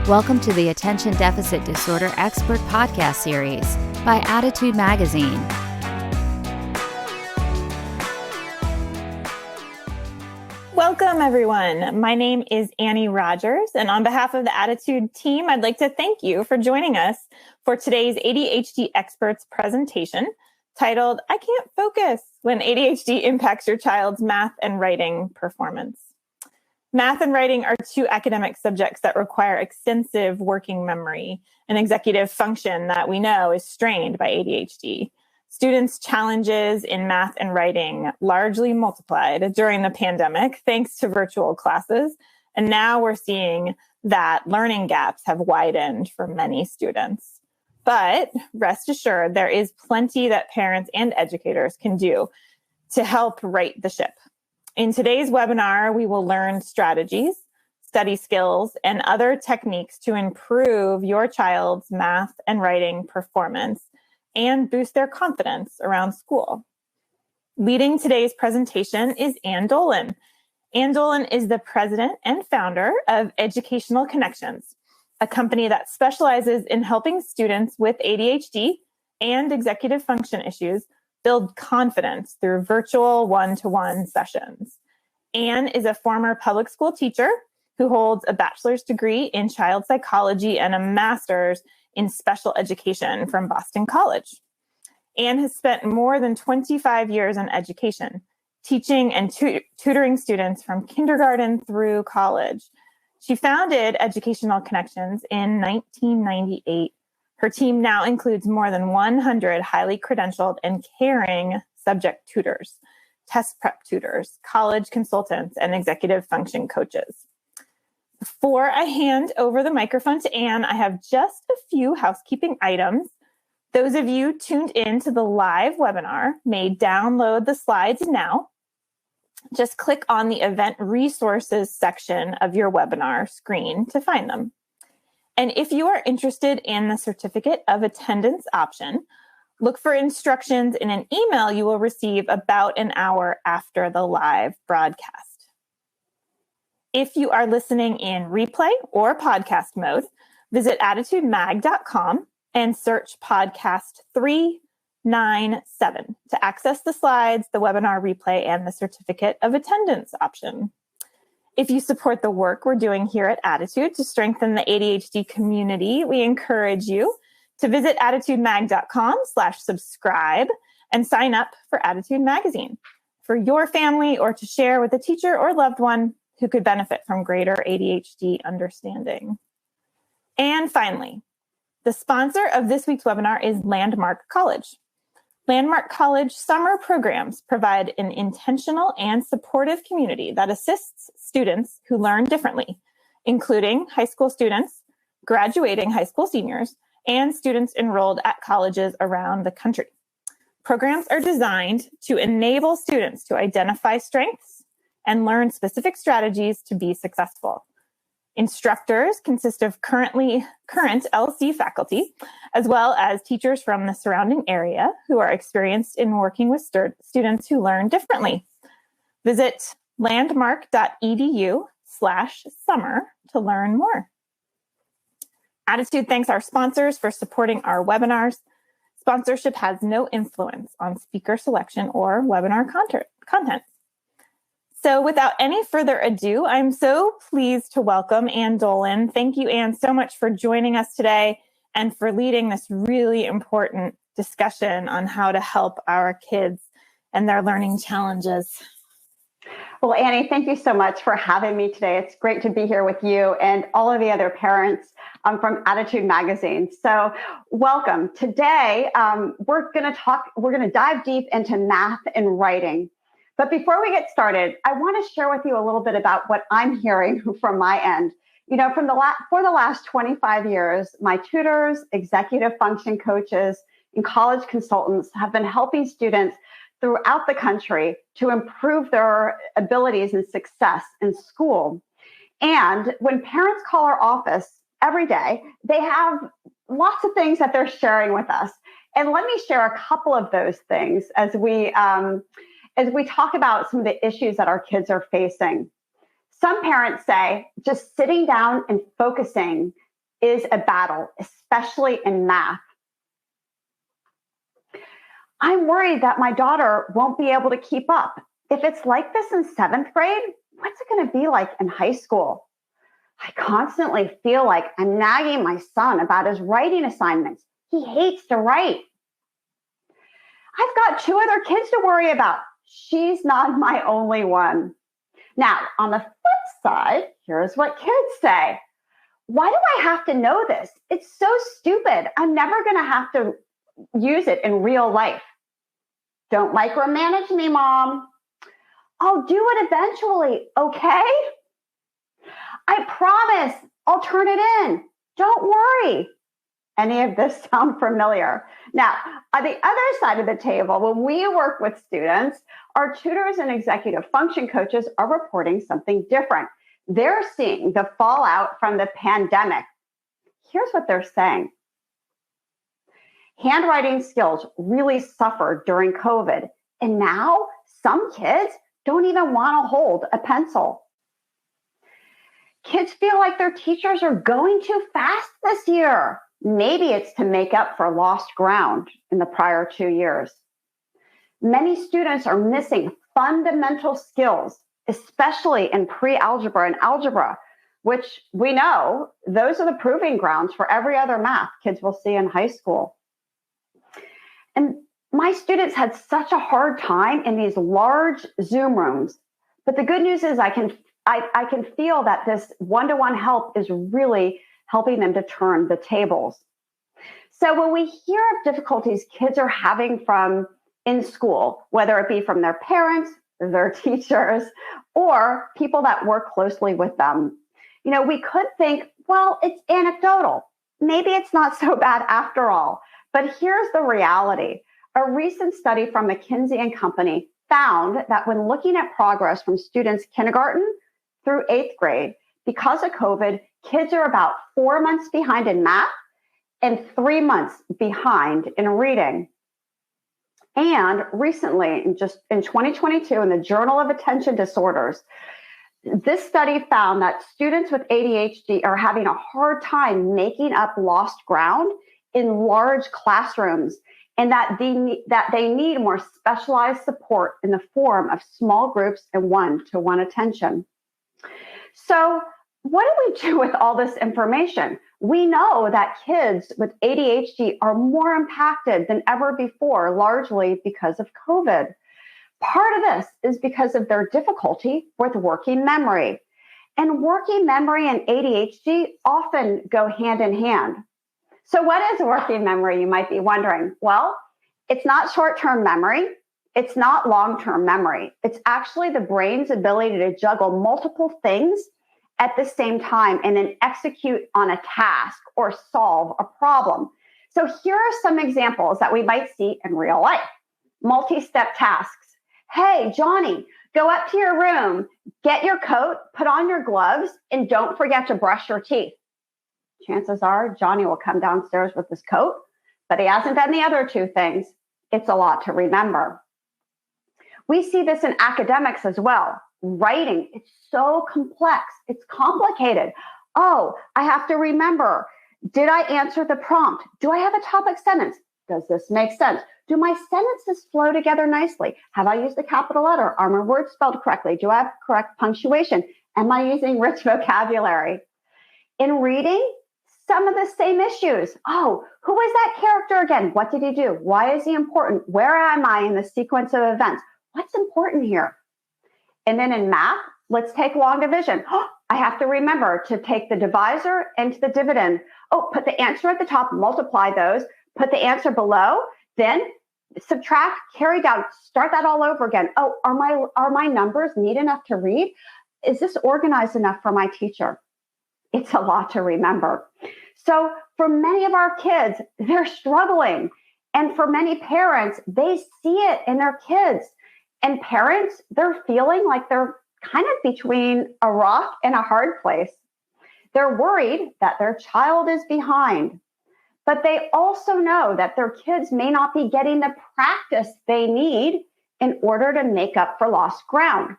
Welcome to the Attention Deficit Disorder Expert Podcast Series by Attitude Magazine. Welcome, everyone. My name is Annie Rogers, and on behalf of the Attitude team, I'd like to thank you for joining us for today's ADHD Experts presentation titled, I Can't Focus When ADHD Impacts Your Child's Math and Writing Performance. Math and writing are two academic subjects that require extensive working memory and executive function that we know is strained by ADHD. Students' challenges in math and writing largely multiplied during the pandemic thanks to virtual classes, and now we're seeing that learning gaps have widened for many students. But rest assured, there is plenty that parents and educators can do to help right the ship. In today's webinar, we will learn strategies, study skills, and other techniques to improve your child's math and writing performance and boost their confidence around school. Leading today's presentation is Ann Dolin. Ann Dolin is the president and founder of Educational Connections, a company that specializes in helping students with ADHD and executive function issues build confidence through virtual one-to-one sessions. Ann is a former public school teacher who holds a bachelor's degree in child psychology and a master's in special education from Boston College. Ann has spent more than 25 years in education, teaching and tutoring students from kindergarten through college. She founded Educational Connections in 1998. Her team now includes more than 100 highly credentialed and caring subject tutors, test prep tutors, college consultants, and executive function coaches. Before I hand over the microphone to Ann, I have just a few housekeeping items. Those of you tuned in to the live webinar may download the slides now. Just click on the event resources section of your webinar screen to find them. And if you are interested in the certificate of attendance option, look for instructions in an email you will receive about an hour after the live broadcast. If you are listening in replay or podcast mode, visit attitudemag.com and search podcast 397 to access the slides, the webinar replay, and the certificate of attendance option. If you support the work we're doing here at Attitude to strengthen the ADHD community, we encourage you to visit attitudemag.com/subscribe and sign up for Attitude Magazine for your family or to share with a teacher or loved one who could benefit from greater ADHD understanding. And finally, the sponsor of this week's webinar is Landmark College. Landmark College summer programs provide an intentional and supportive community that assists students who learn differently, including high school students, graduating high school seniors, and students enrolled at colleges around the country. Programs are designed to enable students to identify strengths and learn specific strategies to be successful. Instructors consist of current LC faculty, as well as teachers from the surrounding area who are experienced in working with students who learn differently. Visit landmark.edu/summer to learn more. Attitude thanks our sponsors for supporting our webinars. Sponsorship has no influence on speaker selection or webinar content. So without any further ado, I'm so pleased to welcome Ann Dolin. Thank you, Ann, so much for joining us today and for leading this really important discussion on how to help our kids and their learning challenges. Well, Annie, thank you so much for having me today. It's great to be here with you and all of the other parents from Attitude Magazine. So welcome. Today, we're going to dive deep into math and writing. But before we get started, I want to share with you a little bit about what I'm hearing from my end. You know, for the last 25 years, my tutors, executive function coaches, and college consultants have been helping students throughout the country to improve their abilities and success in school. And when parents call our office every day, they have lots of things that they're sharing with us. And let me share a couple of those things as we talk about some of the issues that our kids are facing. Some parents say just sitting down and focusing is a battle, especially in math. I'm worried that my daughter won't be able to keep up. If it's like this in 7th grade, what's it going to be like in high school? I constantly feel like I'm nagging my son about his writing assignments. He hates to write. I've got 2 other kids to worry about. She's not my only one. Now, on the flip side, here's what kids say. Why do I have to know this? It's so stupid. I'm never going to have to use it in real life. Don't micromanage me, Mom. I'll do it eventually, okay? I promise I'll turn it in. Don't worry. Any of this sound familiar? Now, on the other side of the table, when we work with students, our tutors and executive function coaches are reporting something different. They're seeing the fallout from the pandemic. Here's what they're saying. Handwriting skills really suffered during COVID, and now some kids don't even want to hold a pencil. Kids feel like their teachers are going too fast this year. Maybe it's to make up for lost ground in the prior 2 years. Many students are missing fundamental skills, especially in pre-algebra and algebra, which we know those are the proving grounds for every other math kids will see in high school. And my students had such a hard time in these large Zoom rooms. But the good news is I can feel that this one-to-one help is really helping them to turn the tables. So when we hear of difficulties kids are having from in school, whether it be from their parents, their teachers, or people that work closely with them, we could think, well, it's anecdotal. Maybe it's not so bad after all. But here's the reality. A recent study from McKinsey and Company found that when looking at progress from students kindergarten through 8th grade, because of COVID, kids are about 4 months behind in math and 3 months behind in reading. And recently, in 2022, in the Journal of Attention Disorders, this study found that students with ADHD are having a hard time making up lost ground in large classrooms, and that they need more specialized support in the form of small groups and one-to-one attention. So what do we do with all this information? We know that kids with ADHD are more impacted than ever before, largely because of COVID. Part of this is because of their difficulty with working memory. And working memory and ADHD often go hand in hand. So what is working memory, you might be wondering? Well, it's not short-term memory. It's not long-term memory. It's actually the brain's ability to juggle multiple things at the same time and then execute on a task or solve a problem. So here are some examples that we might see in real life. Multi-step tasks. Hey, Johnny, go up to your room, get your coat, put on your gloves, and don't forget to brush your teeth. Chances are Johnny will come downstairs with his coat, but he hasn't done the other 2 things. It's a lot to remember. We see this in academics as well. Writing, it's so complex. It's complicated. Oh, I have to remember. Did I answer the prompt? Do I have a topic sentence? Does this make sense? Do my sentences flow together nicely? Have I used a capital letter? Are my words spelled correctly? Do I have correct punctuation? Am I using rich vocabulary? In reading, some of the same issues. Oh, who is that character again? What did he do? Why is he important? Where am I in the sequence of events? What's important here? And then in math, let's take long division. Oh, I have to remember to take the divisor into the dividend. Oh, put the answer at the top, multiply those, put the answer below, then subtract, carry down, start that all over again. Oh, are my numbers neat enough to read? Is this organized enough for my teacher? It's a lot to remember. So for many of our kids, they're struggling. And for many parents, they see it in their kids. And parents, they're feeling like they're kind of between a rock and a hard place. They're worried that their child is behind, but they also know that their kids may not be getting the practice they need in order to make up for lost ground.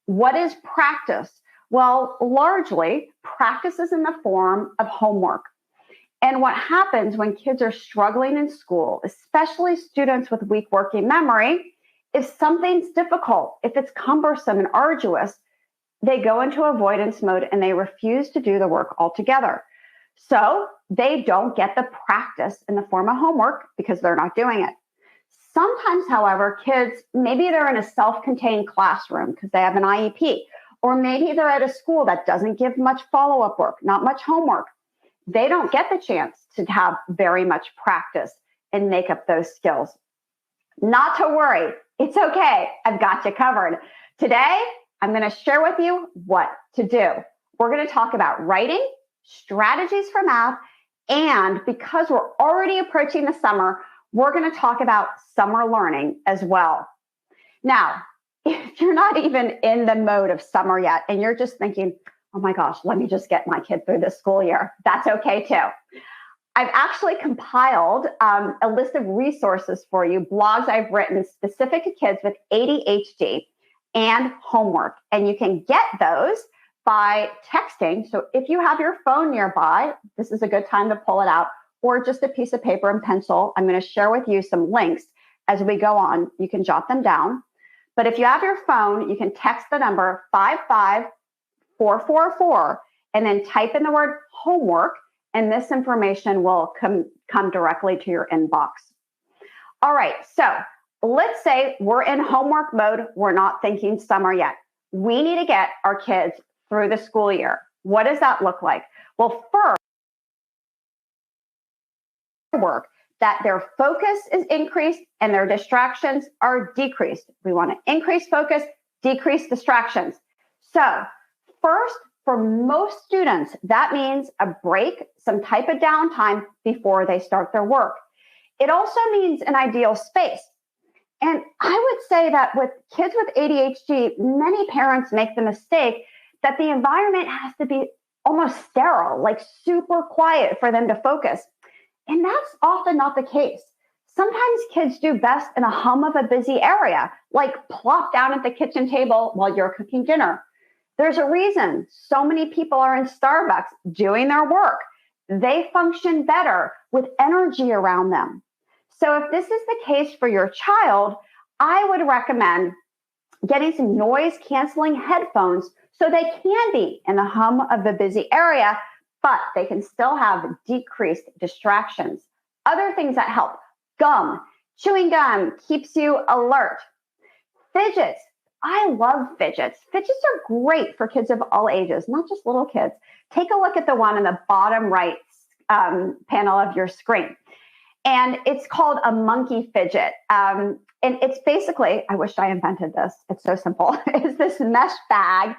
What is practice? Well, largely, practice is in the form of homework. And what happens when kids are struggling in school, especially students with weak working memory, if something's difficult, if it's cumbersome and arduous, they go into avoidance mode and they refuse to do the work altogether. So they don't get the practice in the form of homework because they're not doing it. Sometimes, however, kids, maybe they're in a self-contained classroom because they have an IEP, or maybe they're at a school that doesn't give much follow-up work, not much homework. They don't get the chance to have very much practice and make up those skills. Not to worry. It's okay. I've got you covered. Today, I'm going to share with you what to do. We're going to talk about writing, strategies for math, and because we're already approaching the summer, we're going to talk about summer learning as well. Now, if you're not even in the mode of summer yet, and you're just thinking, oh my gosh, let me just get my kid through this school year, that's okay too. I've actually compiled a list of resources for you, blogs I've written specific to kids with ADHD and homework. And you can get those by texting. So if you have your phone nearby, this is a good time to pull it out, or just a piece of paper and pencil. I'm going to share with you some links as we go on. You can jot them down. But if you have your phone, you can text the number 55444 and then type in the word homework, and this information will come directly to your inbox. All right, so let's say we're in homework mode. We're not thinking summer yet. We need to get our kids through the school year. What does that look like? Well, first, work that their focus is increased and their distractions are decreased. We want to increase focus, decrease distractions. So first, for most students, that means a break, some type of downtime before they start their work. It also means an ideal space. And I would say that with kids with ADHD, many parents make the mistake that the environment has to be almost sterile, like super quiet for them to focus. And that's often not the case. Sometimes kids do best in a hum of a busy area, like plop down at the kitchen table while you're cooking dinner. There's a reason so many people are in Starbucks doing their work. They function better with energy around them. So if this is the case for your child, I would recommend getting some noise canceling headphones so they can be in the hum of the busy area, but they can still have decreased distractions. Other things that help: gum. Chewing gum keeps you alert. Fidgets. I love fidgets. Fidgets are great for kids of all ages, not just little kids. Take a look at the one in the bottom right panel of your screen. And it's called a monkey fidget. And it's basically, I wish I invented this. It's so simple. It's this mesh bag,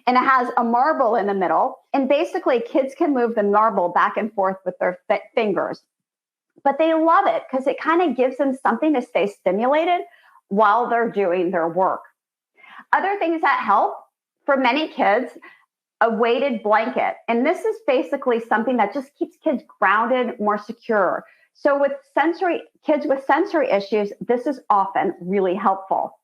and it has a marble in the middle. And basically, kids can move the marble back and forth with their fingers. But they love it because it kind of gives them something to stay stimulated while they're doing their work. Other things that help for many kids, a weighted blanket. And this is basically something that just keeps kids grounded, more secure. So with kids with sensory issues, this is often really helpful.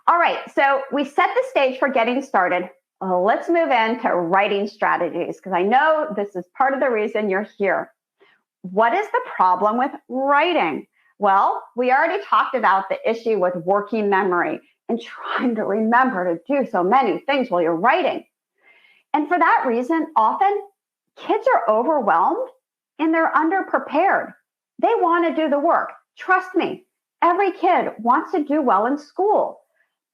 All right, so we set the stage for getting started. Let's move into writing strategies, because I know this is part of the reason you're here. What is the problem with writing? Well, we already talked about the issue with working memory and trying to remember to do so many things while you're writing. And for that reason, often kids are overwhelmed and they're underprepared. They want to do the work. Trust me, every kid wants to do well in school.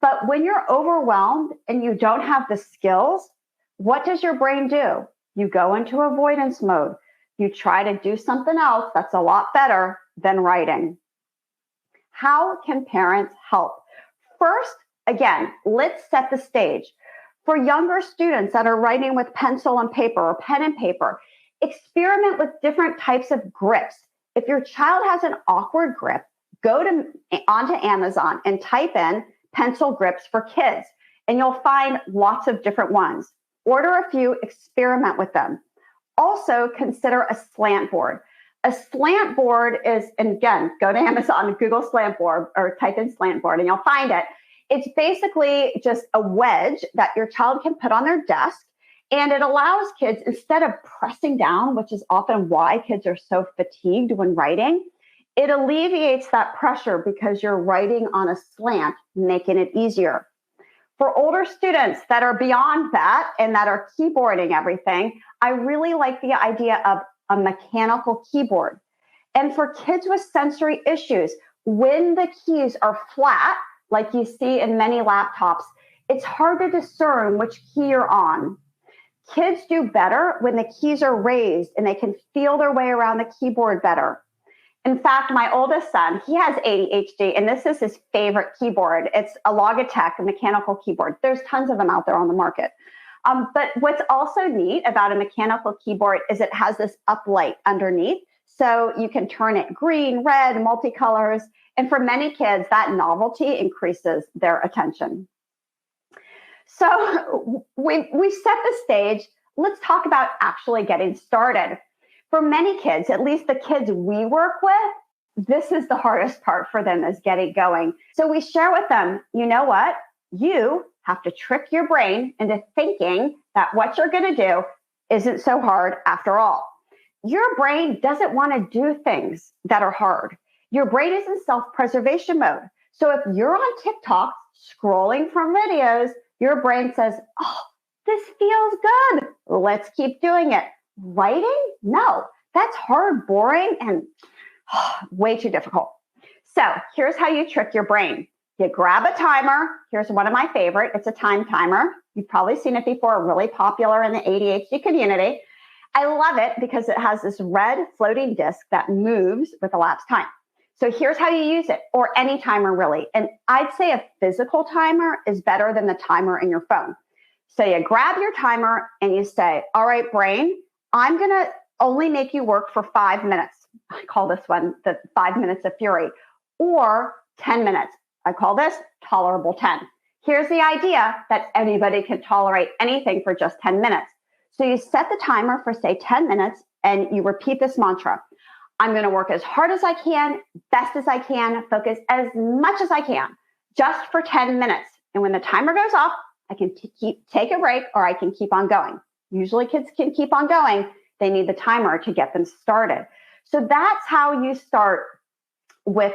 But when you're overwhelmed and you don't have the skills, what does your brain do? You go into avoidance mode. You try to do something else that's a lot better than writing. How can parents help? First, again, let's set the stage. For younger students that are writing with pencil and paper or pen and paper, experiment with different types of grips. If your child has an awkward grip, go onto Amazon and type in pencil grips for kids, and you'll find lots of different ones. Order a few, experiment with them. Also, consider a slant board. A slant board is, and again, go to Amazon, Google slant board, or type in slant board, and you'll find it. It's basically just a wedge that your child can put on their desk, And it allows kids, instead of pressing down, which is often why kids are so fatigued when writing, it alleviates that pressure because you're writing on a slant, making it easier. For older students that are beyond that and that are keyboarding everything, I really like the idea of a mechanical keyboard. And for kids with sensory issues, when the keys are flat, like you see in many laptops, it's hard to discern which key you're on. Kids do better when the keys are raised and they can feel their way around the keyboard better. In fact, my oldest son, he has ADHD, and this is his favorite keyboard. It's a Logitech, a mechanical keyboard. There's tons of them out there on the market. But what's also neat about a mechanical keyboard is it has this up light underneath. So you can turn it green, red, multicolors. And for many kids, that novelty increases their attention. So we set the stage. Let's talk about actually getting started. For many kids, at least the kids we work with, this is the hardest part for them, is getting going. So we share with them, you know what? You have to trick your brain into thinking that what you're going to do isn't so hard after all. Your brain doesn't want to do things that are hard. Your brain is in self-preservation mode. So if you're on TikTok scrolling from videos, your brain says, oh, this feels good. Let's keep doing it. Writing? No, that's hard, boring, and way too difficult. So here's how you trick your brain. You grab a timer. Here's one of my favorite. It's a time timer. You've probably seen it before, really popular in the ADHD community. I love it because it has this red floating disc that moves with elapsed time. So here's how you use it, or any timer really. And I'd say a physical timer is better than the timer in your phone. So you grab your timer and you say, all right, brain, I'm going to only make you work for 5 minutes. I call this one the 5 minutes of fury, or 10 minutes. I call this tolerable 10. Here's the idea that anybody can tolerate anything for just 10 minutes. So you set the timer for, say, 10 minutes, and you repeat this mantra. I'm going to work as hard as I can, best as I can, focus as much as I can, just for 10 minutes. And when the timer goes off, I can take a break, or I can keep on going. Usually kids can keep on going. They need the timer to get them started. So that's how you start with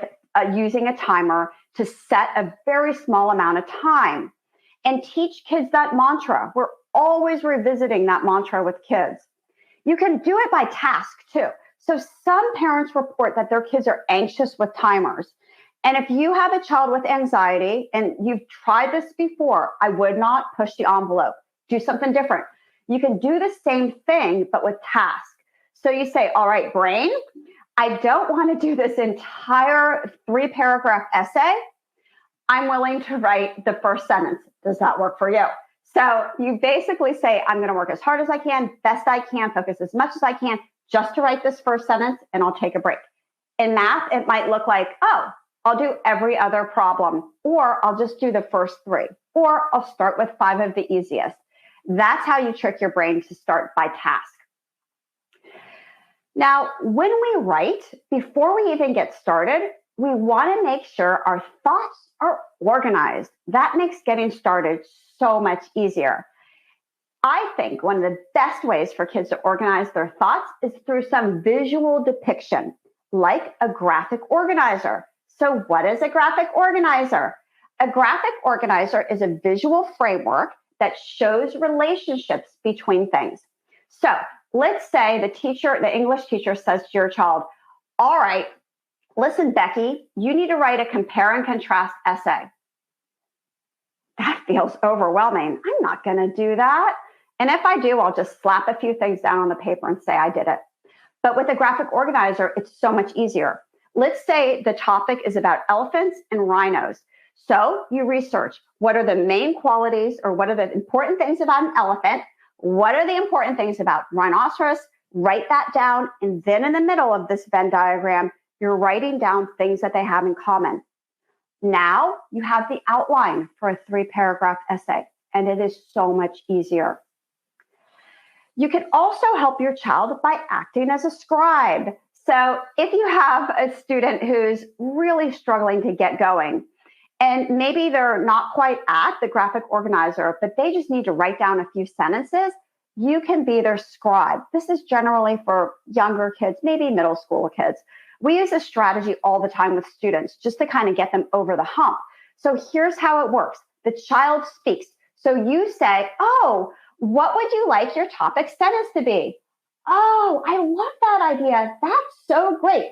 using a timer to set a very small amount of time and teach kids that mantra. We're always revisiting that mantra with kids. You can do it by task too. So some parents report that their kids are anxious with timers. And if you have a child with anxiety and you've tried this before, I would not push the envelope. Do something different. You can do the same thing, but with task. So you say, all right, brain, I don't want to do this entire 3-paragraph essay. I'm willing to write the first sentence. Does that work for you? So you basically say, I'm going to work as hard as I can, best I can, focus as much as I can, just to write this first sentence, and I'll take a break. In math, it might look like, oh, I'll do every other problem, or I'll just do the first 3, or I'll start with 5 of the easiest. That's how you trick your brain to start by task. Now, when we write, before we even get started, we want to make sure our thoughts are organized. That makes getting started so much easier. I think one of the best ways for kids to organize their thoughts is through some visual depiction, like a graphic organizer. So what is a graphic organizer? A graphic organizer is a visual framework that shows relationships between things. So let's say the English teacher says to your child, all right, listen, Becky, you need to write a compare and contrast essay. That feels overwhelming. I'm not going to do that. And if I do, I'll just slap a few things down on the paper and say I did it. But with a graphic organizer, it's so much easier. Let's say the topic is about elephants and rhinos. So you research what are the main qualities, or what are the important things about an elephant? What are the important things about rhinoceros? Write that down. And then in the middle of this Venn diagram, you're writing down things that they have in common. Now you have the outline for a 3-paragraph essay, and it is so much easier. You can also help your child by acting as a scribe. So if you have a student who's really struggling to get going, and maybe they're not quite at the graphic organizer, but they just need to write down a few sentences, you can be their scribe. This is generally for younger kids, maybe middle school kids. We use this strategy all the time with students just to kind of get them over the hump. So here's how it works. The child speaks. So you say, oh, what would you like your topic sentence to be? Oh, I love that idea. That's so great.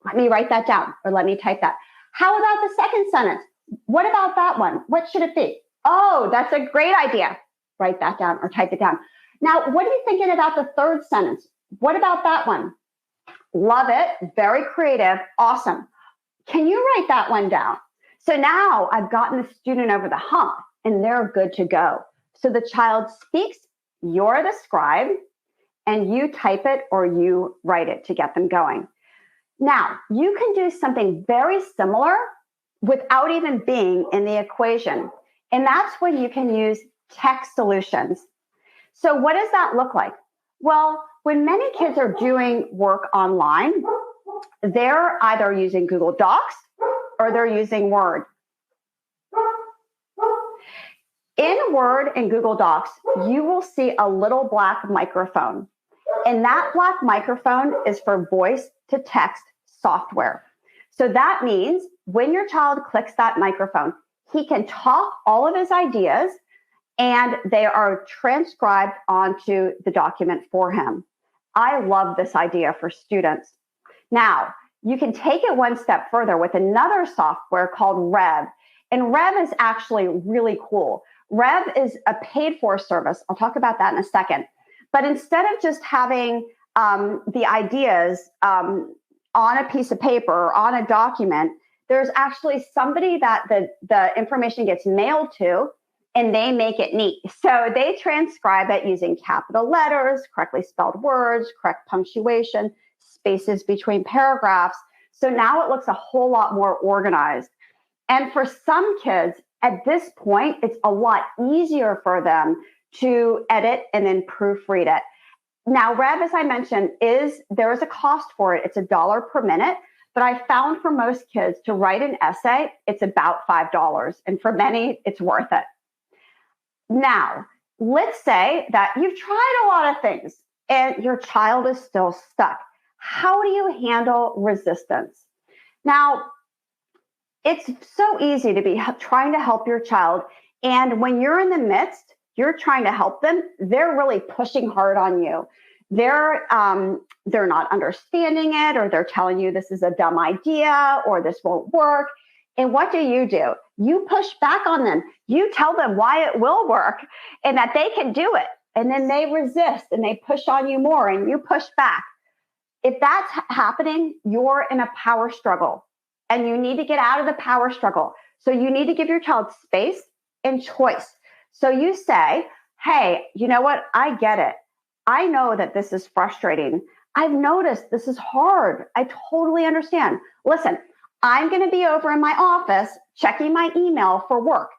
Let me write that down, or let me type that. How about the second sentence? What about that one? What should it be? Oh, that's a great idea. Write that down or type it down. Now, what are you thinking about the third sentence? What about that one? Love it. Very creative. Awesome. Can you write that one down? So now I've gotten the student over the hump and they're good to go. So the child speaks, you're the scribe, and you type it or you write it to get them going. Now, you can do something very similar without even being in the equation. And that's when you can use text solutions. So what does that look like? Well, when many kids are doing work online, they're either using Google Docs or they're using Word. In Word and Google Docs, you will see a little black microphone. And that black microphone is for voice to text software. So that means when your child clicks that microphone, he can talk all of his ideas and they are transcribed onto the document for him. I love this idea for students. Now, you can take it one step further with another software called Rev. And Rev is actually really cool. Rev is a paid for service. I'll talk about that in a second. But instead of just having the ideas on a piece of paper or on a document, there's actually somebody that the information gets mailed to, and they make it neat. So they transcribe it using capital letters, correctly spelled words, correct punctuation, spaces between paragraphs. So now it looks a whole lot more organized. And for some kids, at this point, it's a lot easier for them to edit and then proofread it. Now, Rev, as I mentioned, there is a cost for it. It's $1 per minute. But I found for most kids to write an essay, it's about $5. And for many, it's worth it. Now, let's say that you've tried a lot of things and your child is still stuck. How do you handle resistance? Now, it's so easy to be trying to help your child. And when you're in the midst, you're trying to help them, they're really pushing hard on you. They're not understanding it, or they're telling you this is a dumb idea or this won't work. And what do? You push back on them. You tell them why it will work and that they can do it. And then they resist and they push on you more and you push back. If that's happening, you're in a power struggle and you need to get out of the power struggle. So you need to give your child space and choice. So you say, hey, you know what? I get it. I know that this is frustrating. I've noticed this is hard. I totally understand. Listen, I'm going to be over in my office checking my email for work.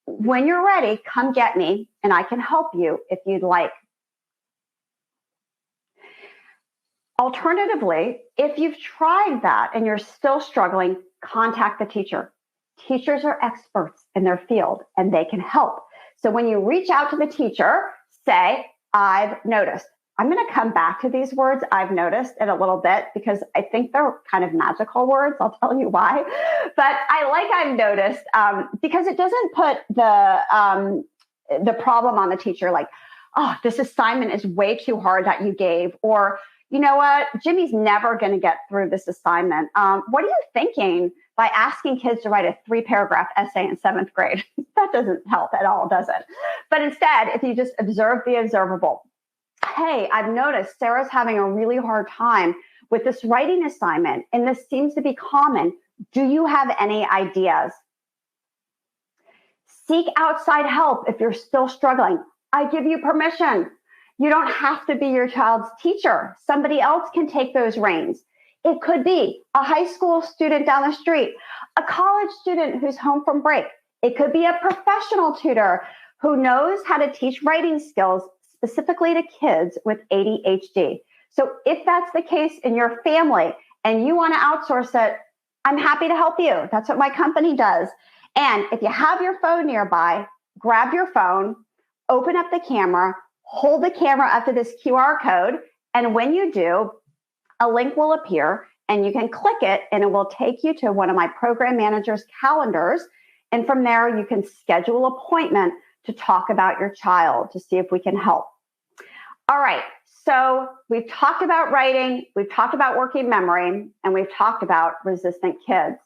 When you're ready, come get me and I can help you if you'd like. Alternatively, if you've tried that and you're still struggling, contact the teacher. Teachers are experts in their field and they can help. So when you reach out to the teacher, say, I've noticed. I'm going to come back to these words, I've noticed, in a little bit because I think they're kind of magical words. I'll tell you why. But I like I've noticed because it doesn't put the problem on the teacher like, oh, this assignment is way too hard that you gave. Or, you know what, Jimmy's never going to get through this assignment. What are you thinking by asking kids to write a 3-paragraph essay in 7th grade? That doesn't help at all, does it? But instead, if you just observe the observable, hey, I've noticed Sarah's having a really hard time with this writing assignment, and this seems to be common. Do you have any ideas? Seek outside help if you're still struggling. I give you permission. You don't have to be your child's teacher. Somebody else can take those reins. It could be a high school student down the street, a college student who's home from break. It could be a professional tutor who knows how to teach writing skills specifically to kids with ADHD. So if that's the case in your family and you want to outsource it, I'm happy to help you. That's what my company does. And if you have your phone nearby, grab your phone, open up the camera, hold the camera up to this QR code. And when you do, a link will appear and you can click it and it will take you to one of my program managers' calendars. And from there, you can schedule an appointment to talk about your child to see if we can help. All right. So we've talked about writing, we've talked about working memory, and we've talked about resistant kids.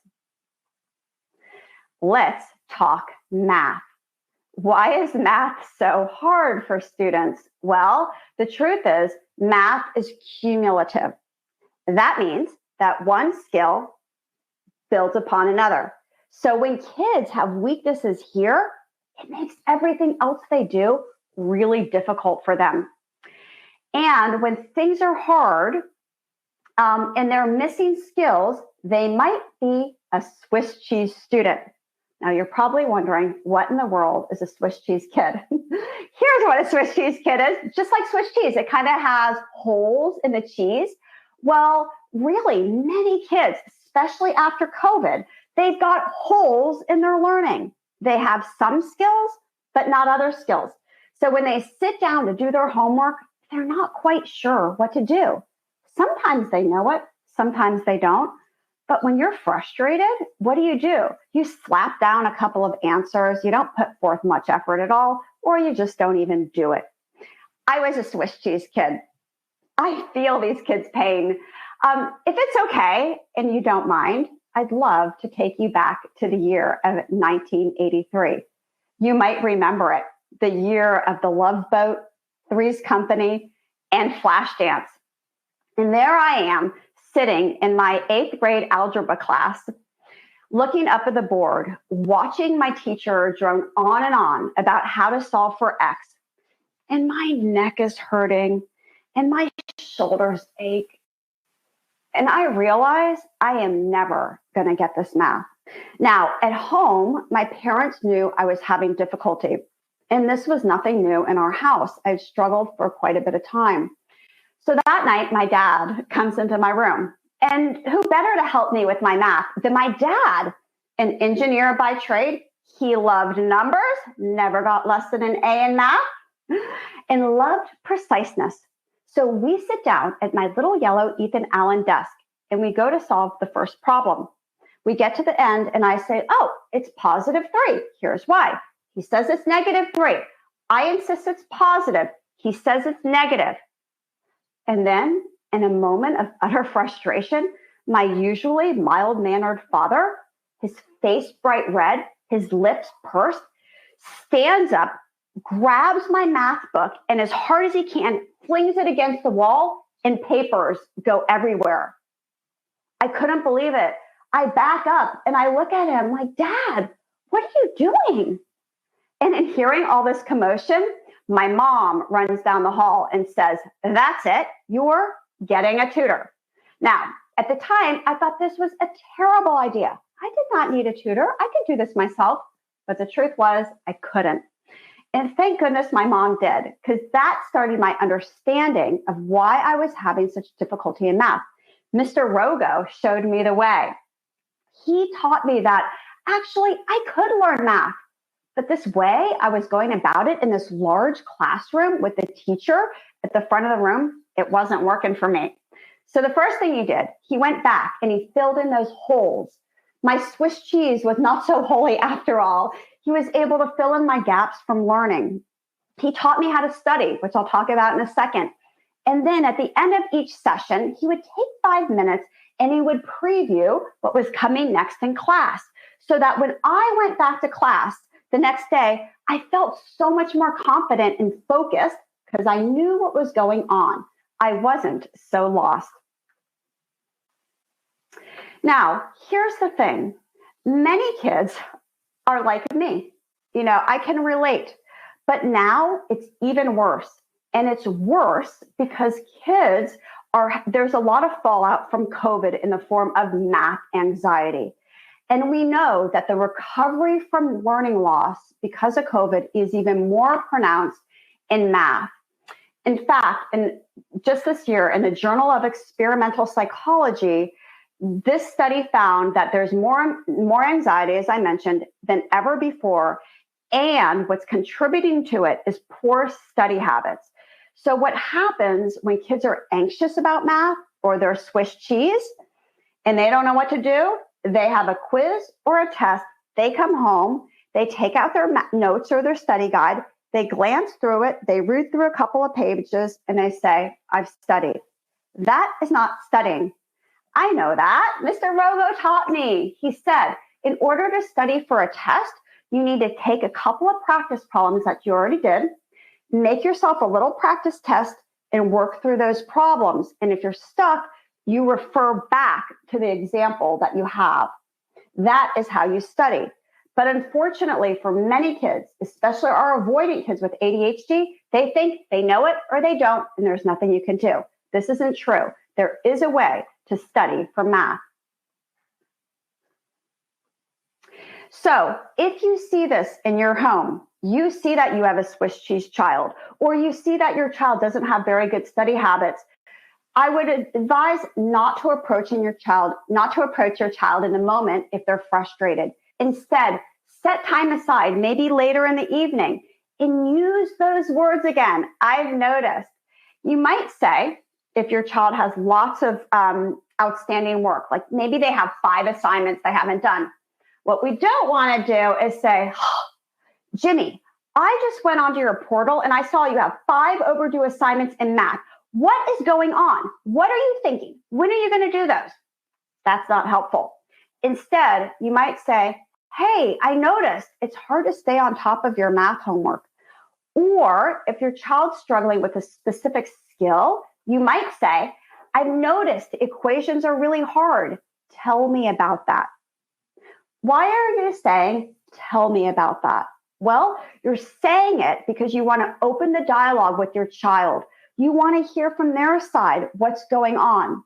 Let's talk math. Why is math so hard for students? Well, the truth is math is cumulative. That means that one skill builds upon another. So when kids have weaknesses here, it makes everything else they do really difficult for them. And when things are hard and they're missing skills, they might be a Swiss cheese student. Now, you're probably wondering, what in the world is a Swiss cheese kid? Here's what a Swiss cheese kid is. Just like Swiss cheese, it kind of has holes in the cheese. Well, really, many kids, especially after COVID, they've got holes in their learning. They have some skills, but not other skills. So when they sit down to do their homework, they're not quite sure what to do. Sometimes they know it, sometimes they don't. But when you're frustrated, what do? You slap down a couple of answers. You don't put forth much effort at all, or you just don't even do it. I was a Swiss cheese kid. I feel these kids' pain. If it's okay and you don't mind, I'd love to take you back to the year of 1983. You might remember it, the year of the Love Boat, Three's Company, and Flashdance. And there I am, sitting in my 8th grade algebra class, looking up at the board, watching my teacher drone on and on about how to solve for X. And my neck is hurting and my shoulders ache. And I realize I am never going to get this math. Now, at home, my parents knew I was having difficulty. And this was nothing new in our house. I'd struggled for quite a bit of time. So that night, my dad comes into my room. And who better to help me with my math than my dad, an engineer by trade. He loved numbers, never got less than an A in math, and loved preciseness. So we sit down at my little yellow Ethan Allen desk, and we go to solve the first problem. We get to the end, and I say, oh, it's +3. Here's why. He says it's -3. I insist it's positive. He says it's negative. And then, in a moment of utter frustration, my usually mild-mannered father, his face bright red, his lips pursed, stands up, grabs my math book, and as hard as he can, flings it against the wall, and papers go everywhere. I couldn't believe it. I back up, and I look at him like, Dad, what are you doing? And in hearing all this commotion, my mom runs down the hall and says, that's it, you're getting a tutor. Now, at the time, I thought this was a terrible idea. I did not need a tutor. I could do this myself. But the truth was, I couldn't. And thank goodness my mom did, because that started my understanding of why I was having such difficulty in math. Mr. Rogo showed me the way. He taught me that actually I could learn math. But this way I was going about it in this large classroom with the teacher at the front of the room, it wasn't working for me. So the first thing he did, he went back and he filled in those holes. My Swiss cheese was not so holy after all. He was able to fill in my gaps from learning. He taught me how to study, which I'll talk about in a second. And then at the end of each session, he would take 5 minutes and he would preview what was coming next in class, so that when I went back to class the next day, I felt so much more confident and focused because I knew what was going on. I wasn't so lost. Now, here's the thing. Many kids are like me. I can relate. But now it's even worse. And it's worse because there's a lot of fallout from COVID in the form of math anxiety. And we know that the recovery from learning loss because of COVID is even more pronounced in math. In fact, just this year, in the Journal of Experimental Psychology, this study found that there's more anxiety, as I mentioned, than ever before. And what's contributing to it is poor study habits. So what happens when kids are anxious about math or they're Swiss cheese and they don't know what to do, they have a quiz or a test. They come home, they take out their notes or their study guide, they glance through it, they read through a couple of pages, and they say, I've studied. That is not studying. I know that. Mr. Rogo taught me. He said, in order to study for a test, you need to take a couple of practice problems that you already did, make yourself a little practice test, and work through those problems. And if you're stuck, you refer back to the example that you have. That is how you study. But unfortunately, for many kids, especially our avoidant kids with ADHD, they think they know it or they don't, and there's nothing you can do. This isn't true. There is a way to study for math. So if you see this in your home, you see that you have a Swiss cheese child, or you see that your child doesn't have very good study habits, I would advise not to approach your child in the moment if they're frustrated. Instead, set time aside, maybe later in the evening, and use those words again. I've noticed. You might say, if your child has lots of outstanding work, like maybe they have 5 assignments they haven't done. What we don't want to do is say, Jimmy, I just went onto your portal and I saw you have 5 overdue assignments in math. What is going on? What are you thinking? When are you going to do those? That's not helpful. Instead, you might say, hey, I noticed it's hard to stay on top of your math homework. Or if your child's struggling with a specific skill, you might say, I've noticed equations are really hard. Tell me about that. Why are you saying, tell me about that? Well, you're saying it because you want to open the dialogue with your child. You want to hear from their side what's going on.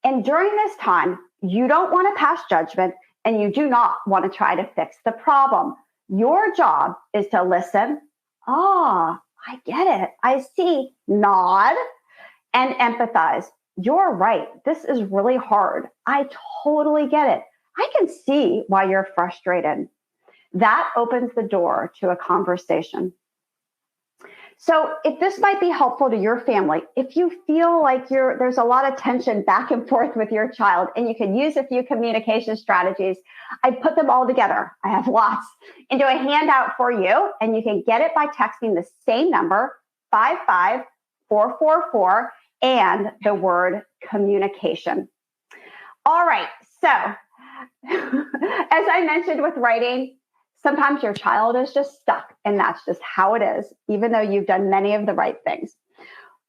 And during this time, you don't want to pass judgment and you do not want to try to fix the problem. Your job is to listen. I get it. I see. Nod and empathize. You're right. This is really hard. I totally get it. I can see why you're frustrated. That opens the door to a conversation. So if this might be helpful to your family, if you feel like there's a lot of tension back and forth with your child and you can use a few communication strategies, I put them all together. I have lots into a handout for you, and you can get it by texting the same number, 55444, and the word communication. All right. So as I mentioned with writing, sometimes your child is just stuck, and that's just how it is, even though you've done many of the right things.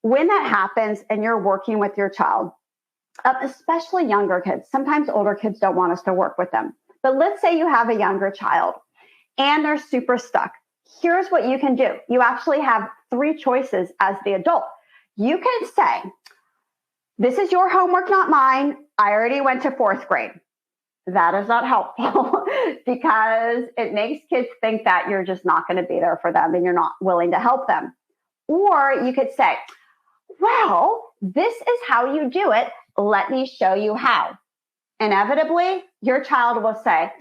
When that happens and you're working with your child, especially younger kids, sometimes older kids don't want us to work with them. But let's say you have a younger child and they're super stuck. Here's what you can do. You actually have 3 choices as the adult. You can say, this is your homework, not mine. I already went to 4th grade. That is not helpful because it makes kids think that you're just not going to be there for them and you're not willing to help them. Or you could say, well, this is how you do it. Let me show you how. Inevitably, your child will say,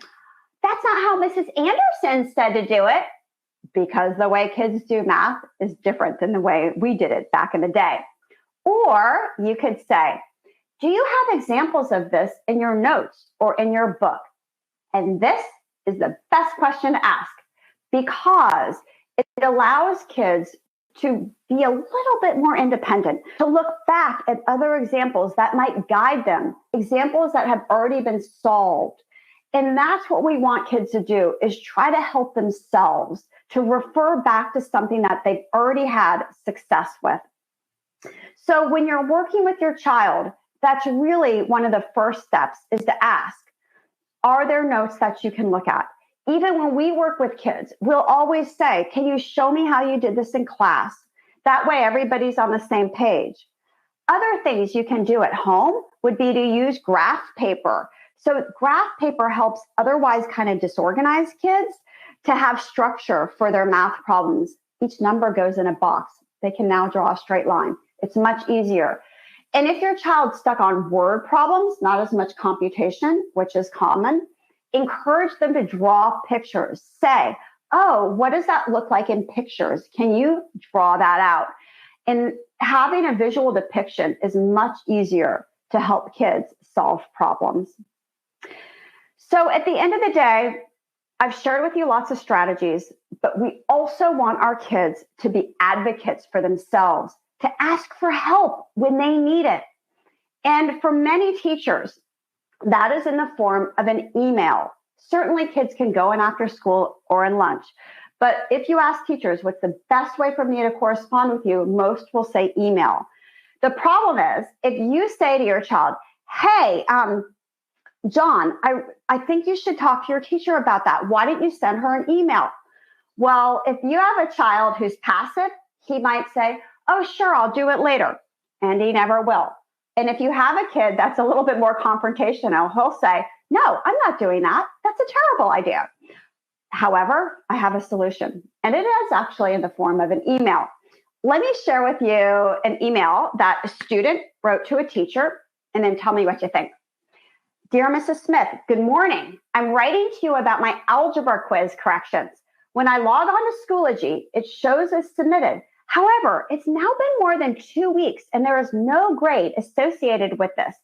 that's not how Mrs. Anderson said to do it, because the way kids do math is different than the way we did it back in the day. Or you could say, do you have examples of this in your notes or in your book? And this is the best question to ask because it allows kids to be a little bit more independent, to look back at other examples that might guide them, examples that have already been solved. And that's what we want kids to do, is try to help themselves, to refer back to something that they've already had success with. So when you're working with your child, that's really one of the first steps, is to ask, are there notes that you can look at? Even when we work with kids, we'll always say, can you show me how you did this in class? That way everybody's on the same page. Other things you can do at home would be to use graph paper. So graph paper helps otherwise kind of disorganized kids to have structure for their math problems. Each number goes in a box. They can now draw a straight line. It's much easier. And if your child's stuck on word problems, not as much computation, which is common, encourage them to draw pictures. Say, oh, what does that look like in pictures? Can you draw that out? And having a visual depiction is much easier to help kids solve problems. So at the end of the day, I've shared with you lots of strategies, but we also want our kids to be advocates for themselves, to ask for help when they need it. And for many teachers, that is in the form of an email. Certainly kids can go in after school or in lunch. But if you ask teachers what's the best way for me to correspond with you, most will say email. The problem is if you say to your child, hey, John, I think you should talk to your teacher about that. Why don't you send her an email? Well, if you have a child who's passive, he might say, oh, sure, I'll do it later. And he never will. And if you have a kid that's a little bit more confrontational, he'll say, no, I'm not doing that. That's a terrible idea. However, I have a solution. And it is actually in the form of an email. Let me share with you an email that a student wrote to a teacher, and then tell me what you think. Dear Mrs. Smith, good morning. I'm writing to you about my algebra quiz corrections. When I log on to Schoology, it shows as submitted. However, it's now been more than 2 weeks and there is no grade associated with this.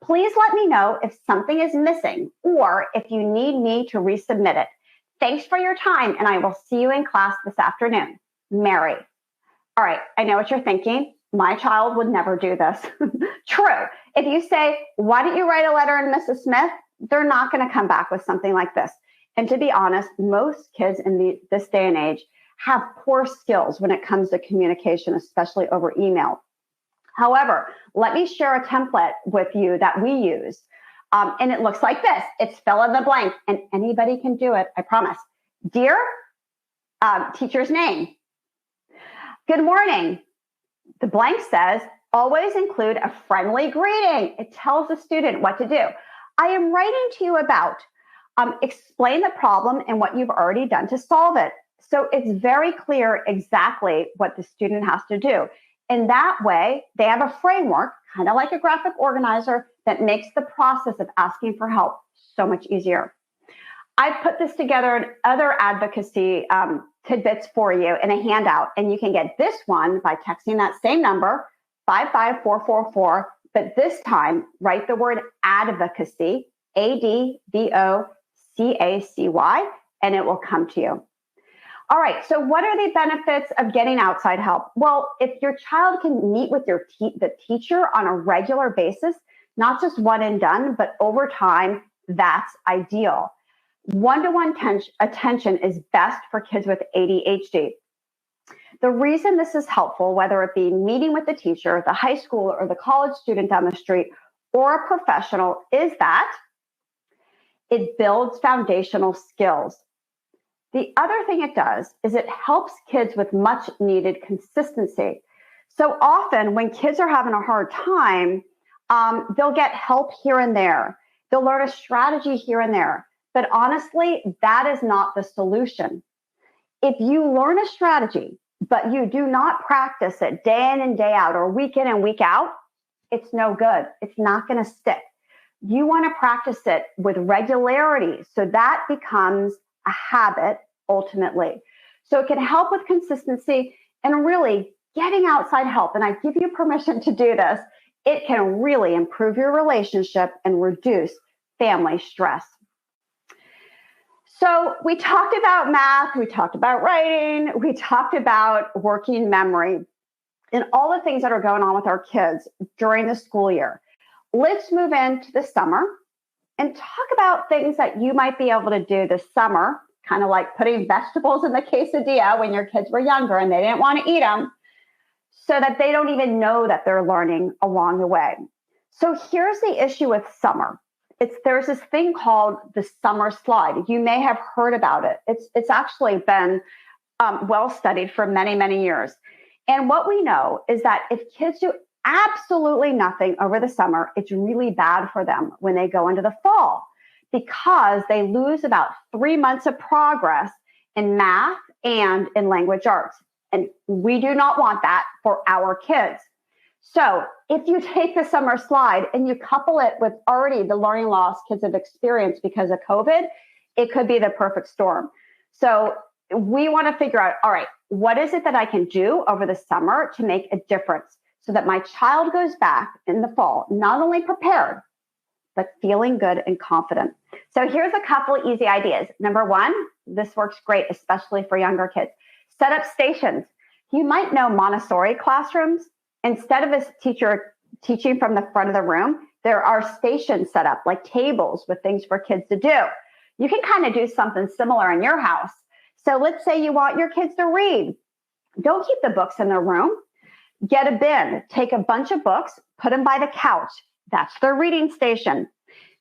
Please let me know if something is missing or if you need me to resubmit it. Thanks for your time and I will see you in class this afternoon. Mary. All right, I know what you're thinking. My child would never do this. True. If you say, why don't you write a letter to Mrs. Smith? They're not going to come back with something like this. And to be honest, most kids in this day and age have poor skills when it comes to communication, especially over email. However, let me share a template with you that we use. And it looks like this. It's fill in the blank, and anybody can do it, I promise. Dear teacher's name. Good morning. The blank says, always include a friendly greeting. It tells the student what to do. I am writing to you about, explain the problem and what you've already done to solve it. So it's very clear exactly what the student has to do. And that way, they have a framework, kind of like a graphic organizer, that makes the process of asking for help so much easier. I've put this together in other advocacy tidbits for you in a handout, and you can get this one by texting that same number, 55444, but this time, write the word advocacy, ADVOCACY, and it will come to you. All right, so what are the benefits of getting outside help? Well, if your child can meet with the teacher on a regular basis, not just one and done, but over time, that's ideal. One-to-one attention is best for kids with ADHD. The reason this is helpful, whether it be meeting with the teacher, the high school, or the college student down the street, or a professional, is that it builds foundational skills. The other thing it does is it helps kids with much needed consistency. So often when kids are having a hard time, they'll get help here and there. They'll learn a strategy here and there. But honestly, that is not the solution. If you learn a strategy, but you do not practice it day in and day out or week in and week out, it's no good. It's not going to stick. You want to practice it with regularity so that becomes a habit ultimately. So it can help with consistency and really getting outside help. And I give you permission to do this. It can really improve your relationship and reduce family stress. So we talked about math, we talked about writing, we talked about working memory and all the things that are going on with our kids during the school year. Let's move into the summer and talk about things that you might be able to do this summer, kind of like putting vegetables in the quesadilla when your kids were younger and they didn't want to eat them, so that they don't even know that they're learning along the way. So here's the issue with summer. There's this thing called the summer slide. You may have heard about it. It's actually been well studied for many, many years. And what we know is that if kids do absolutely nothing over the summer, it's really bad for them when they go into the fall, because they lose about 3 months of progress in math and in language arts. And we do not want that for our kids. So if you take the summer slide and you couple it with already the learning loss kids have experienced because of COVID, it could be the perfect storm. So we want to figure out, all right, what is it that I can do over the summer to make a difference so that my child goes back in the fall, not only prepared, but feeling good and confident. So here's a couple of easy ideas. Number one, this works great, especially for younger kids. Set up stations. You might know Montessori classrooms. Instead of a teacher teaching from the front of the room, there are stations set up, like tables with things for kids to do. You can kind of do something similar in your house. So let's say you want your kids to read. Don't keep the books in their room. Get a bin, take a bunch of books, put them by the couch. That's their reading station.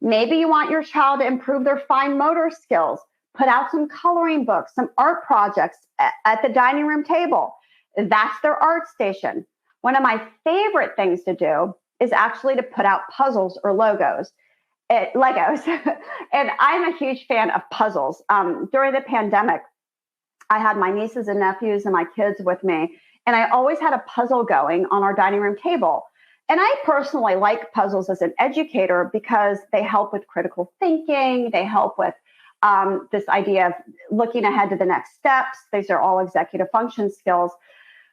Maybe you want your child to improve their fine motor skills. Put out some coloring books, some art projects at the dining room table. That's their art station. One of my favorite things to do is actually to put out puzzles or Legos. And I'm a huge fan of puzzles. During the pandemic, I had my nieces and nephews and my kids with me, and I always had a puzzle going on our dining room table. And I personally like puzzles as an educator because they help with critical thinking. They help with this idea of looking ahead to the next steps. These are all executive function skills.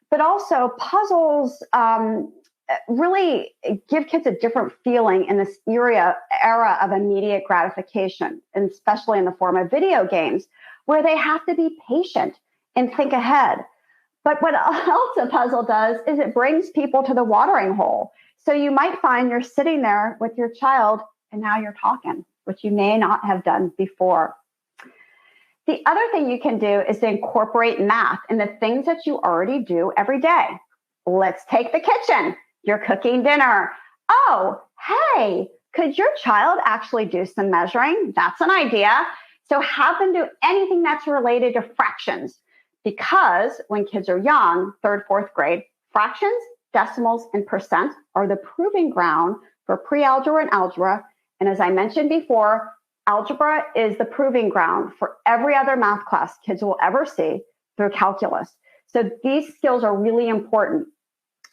But also puzzles really give kids a different feeling in this era of immediate gratification, and especially in the form of video games, where they have to be patient and think ahead. But what else a puzzle does is it brings people to the watering hole. So you might find you're sitting there with your child and now you're talking, which you may not have done before. The other thing you can do is to incorporate math in the things that you already do every day. Let's take the kitchen. You're cooking dinner. Oh, hey, could your child actually do some measuring? That's an idea. So have them do anything that's related to fractions, because when kids are young, third, fourth grade, fractions, decimals, and percent are the proving ground for pre-algebra and algebra. And as I mentioned before, algebra is the proving ground for every other math class kids will ever see through calculus. So these skills are really important.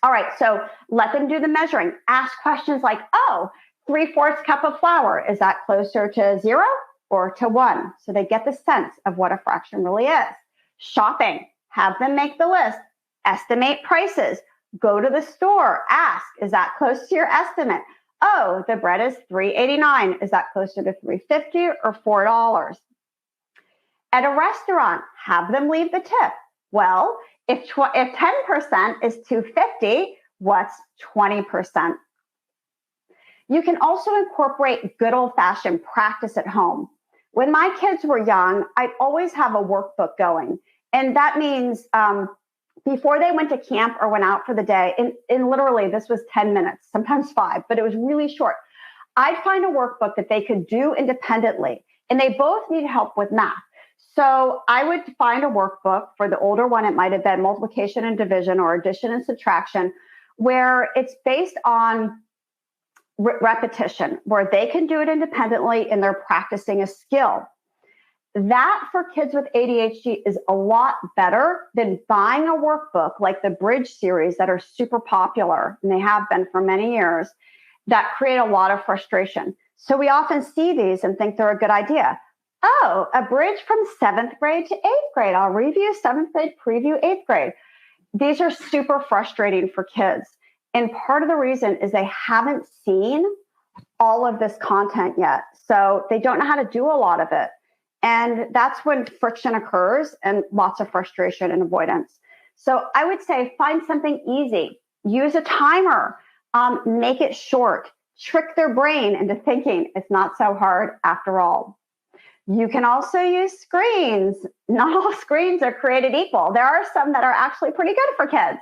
All right, so let them do the measuring. Ask questions like, oh, 3/4 cup of flour, is that closer to 0 or to 1? So they get the sense of what a fraction really is. Shopping, have them make the list, estimate prices, go to the store, ask, is that close to your estimate? Oh, the bread is $3.89. Is that closer to $3.50 or $4? At a restaurant, have them leave the tip. Well, if 10% is $2.50, what's 20%? You can also incorporate good old-fashioned practice at home. When my kids were young, I'd always have a workbook going. And that means before they went to camp or went out for the day, and literally this was 10 minutes, sometimes 5, but it was really short. I'd find a workbook that they could do independently, and they both need help with math. So I would find a workbook. For the older one, it might have been multiplication and division or addition and subtraction, where it's based on repetition, where they can do it independently and they're practicing a skill. That for kids with ADHD is a lot better than buying a workbook like the Bridge series that are super popular, and they have been for many years, that create a lot of frustration. So we often see these and think they're a good idea. Oh, a bridge from 7th grade to 8th grade. I'll review 7th grade, preview 8th grade. These are super frustrating for kids. And part of the reason is they haven't seen all of this content yet. So they don't know how to do a lot of it. And that's when friction occurs and lots of frustration and avoidance. So I would say find something easy. Use a timer. Make it short. Trick their brain into thinking it's not so hard after all. You can also use screens. Not all screens are created equal. There are some that are actually pretty good for kids.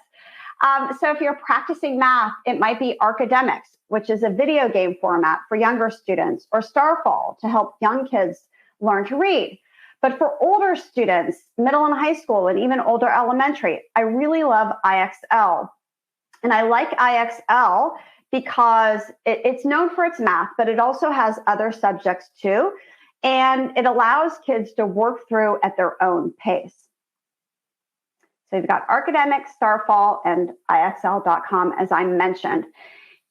So if you're practicing math, it might be Archidemics, which is a video game format for younger students, or Starfall to help young kids learn to read. But for older students, middle and high school, and even older elementary, I really love IXL. And I like IXL because it's known for its math, but it also has other subjects too. And it allows kids to work through at their own pace. So you've got Archidemics, Starfall, and IXL.com, as I mentioned.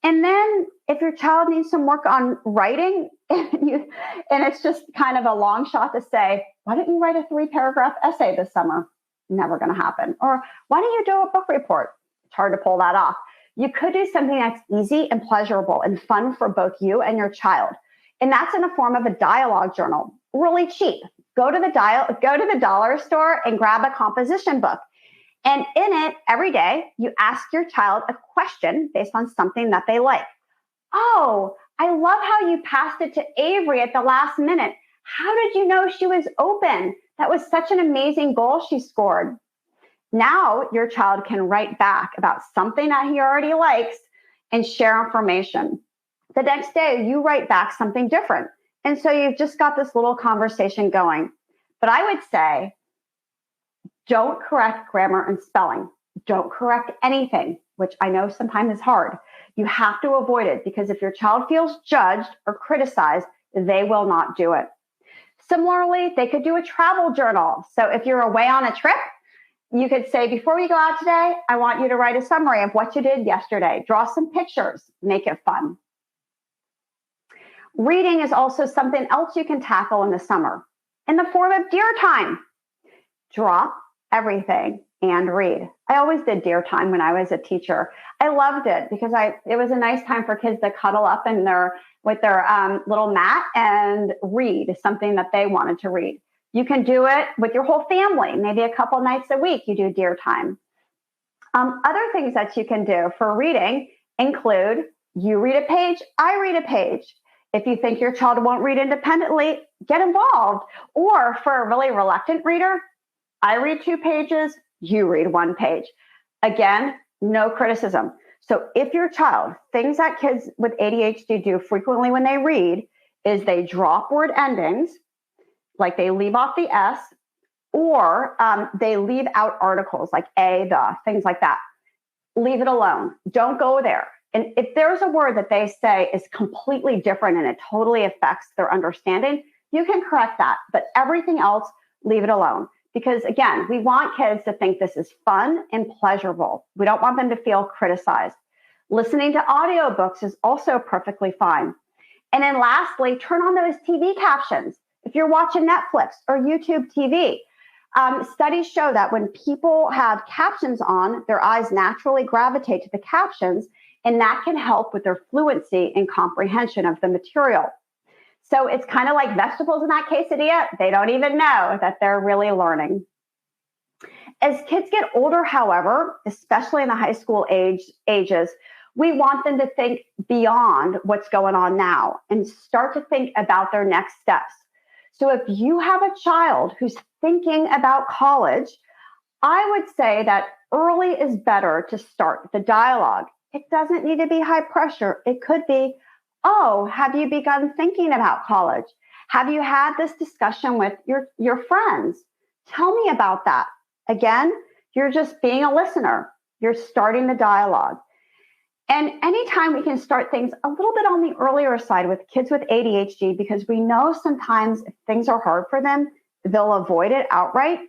And then if your child needs some work on writing, And it's just kind of a long shot to say, why don't you write a 3-paragraph essay this summer? Never going to happen. Or why don't you do a book report? It's hard to pull that off. You could do something that's easy and pleasurable and fun for both you and your child. And that's in the form of a dialogue journal, really cheap. Go to the dollar store and grab a composition book. And in it, every day, you ask your child a question based on something that they like. Oh, I love how you passed it to Avery at the last minute. How did you know she was open? That was such an amazing goal she scored. Now your child can write back about something that he already likes and share information. The next day, you write back something different. And so you've just got this little conversation going. But I would say, don't correct grammar and spelling. Don't correct anything, which I know sometimes is hard. You have to avoid it because if your child feels judged or criticized, they will not do it. Similarly, they could do a travel journal. So if you're away on a trip, you could say, before we go out today, I want you to write a summary of what you did yesterday. Draw some pictures, make it fun. Reading is also something else you can tackle in the summer in the form of deer time. Drop everything and read. I always did deer time when I was a teacher. I loved it because it was a nice time for kids to cuddle up in with their little mat and read something that they wanted to read. You can do it with your whole family. Maybe a couple nights a week you do deer time. Other things that you can do for reading include you read a page, I read a page. If you think your child won't read independently, get involved. Or for a really reluctant reader, I read 2 pages, you read 1 page. Again, no criticism. So if your child, things that kids with ADHD do frequently when they read is they drop word endings, like they leave off the S, or they leave out articles like a, the, things like that. Leave it alone. Don't go there. And if there's a word that they say is completely different and it totally affects their understanding, you can correct that. But everything else, leave it alone. Because again, we want kids to think this is fun and pleasurable. We don't want them to feel criticized. Listening to audiobooks is also perfectly fine. And then lastly, turn on those TV captions. If you're watching Netflix or YouTube TV, studies show that when people have captions on, their eyes naturally gravitate to the captions, and that can help with their fluency and comprehension of the material. So it's kind of like vegetables in that quesadilla. They don't even know that they're really learning. As kids get older, however, especially in the high school ages, we want them to think beyond what's going on now and start to think about their next steps. So if you have a child who's thinking about college, I would say that early is better to start the dialogue. It doesn't need to be high pressure. It could be, oh, have you begun thinking about college? Have you had this discussion with your friends? Tell me about that. Again, you're just being a listener. You're starting the dialogue. And anytime we can start things a little bit on the earlier side with kids with ADHD, because we know sometimes if things are hard for them, they'll avoid it outright.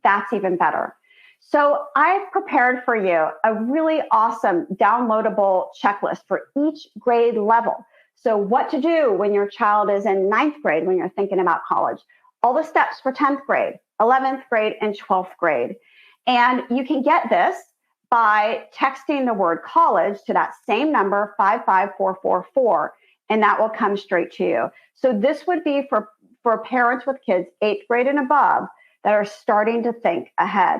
That's even better. So I've prepared for you a really awesome downloadable checklist for each grade level. So what to do when your child is in 9th grade, when you're thinking about college, all the steps for 10th grade, 11th grade, and 12th grade. And you can get this by texting the word college to that same number, 55444, and that will come straight to you. So this would be for parents with kids 8th grade and above that are starting to think ahead.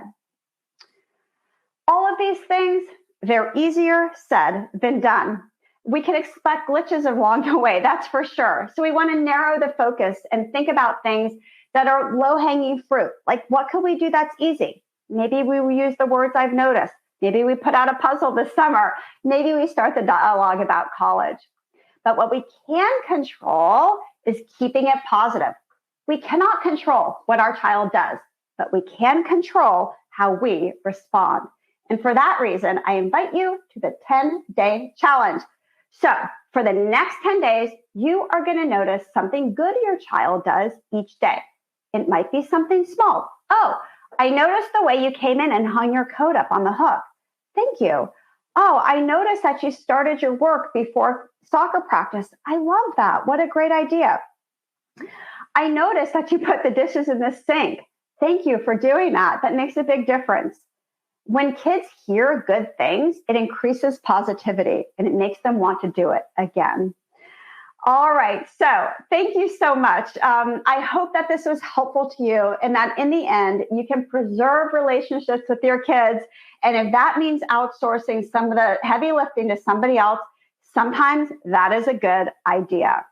All of these things, they're easier said than done. We can expect glitches along the way, that's for sure. So we want to narrow the focus and think about things that are low-hanging fruit. Like, what could we do that's easy? Maybe we will use the words I've noticed. Maybe we put out a puzzle this summer. Maybe we start the dialogue about college. But what we can control is keeping it positive. We cannot control what our child does, but we can control how we respond. And for that reason, I invite you to the 10-day challenge. So for the next 10 days, you are going to notice something good your child does each day. It might be something small. Oh, I noticed the way you came in and hung your coat up on the hook. Thank you. Oh, I noticed that you started your work before soccer practice. I love that. What a great idea. I noticed that you put the dishes in the sink. Thank you for doing that. That makes a big difference. When kids hear good things, it increases positivity and it makes them want to do it again. All right. So thank you so much. I hope that this was helpful to you and that in the end, you can preserve relationships with your kids. And if that means outsourcing some of the heavy lifting to somebody else, sometimes that is a good idea.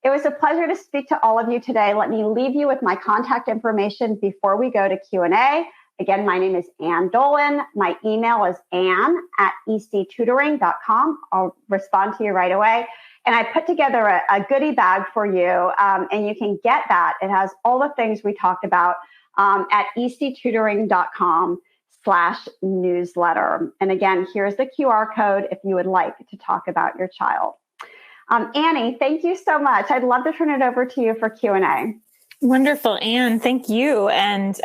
It was a pleasure to speak to all of you today. Let me leave you with my contact information before we go to Q&A. Again, my name is Ann Dolin. My email is ann@ectutoring.com. I'll respond to you right away. And I put together a goodie bag for you, and you can get that. It has all the things we talked about at ectutoring.com/newsletter. And again, here's the QR code if you would like to talk about your child. Annie, thank you so much. I'd love to turn it over to you for Q&A. Wonderful, Anne. Thank you. And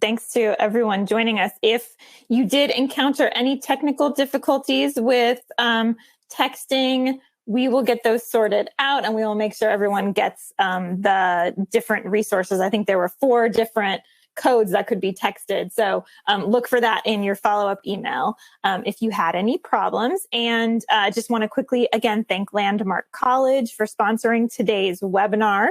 thanks to everyone joining us. If you did encounter any technical difficulties with texting, we will get those sorted out and we will make sure everyone gets the different resources. I think there were 4 different codes that could be texted. So look for that in your follow-up email if you had any problems. And I just want to quickly, again, thank Landmark College for sponsoring today's webinar.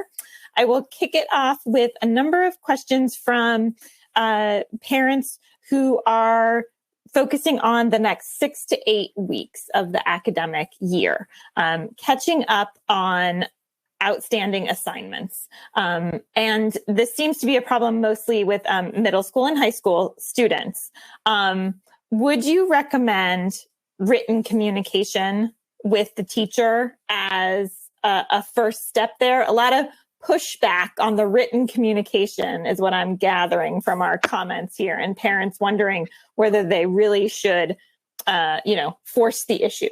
I will kick it off with a number of questions from parents who are focusing on the next 6 to 8 weeks of the academic year, catching up on outstanding assignments. And this seems to be a problem mostly with middle school and high school students. Would you recommend written communication with the teacher as a first step there? A lot of pushback on the written communication is what I'm gathering from our comments here, and parents wondering whether they really should, force the issue.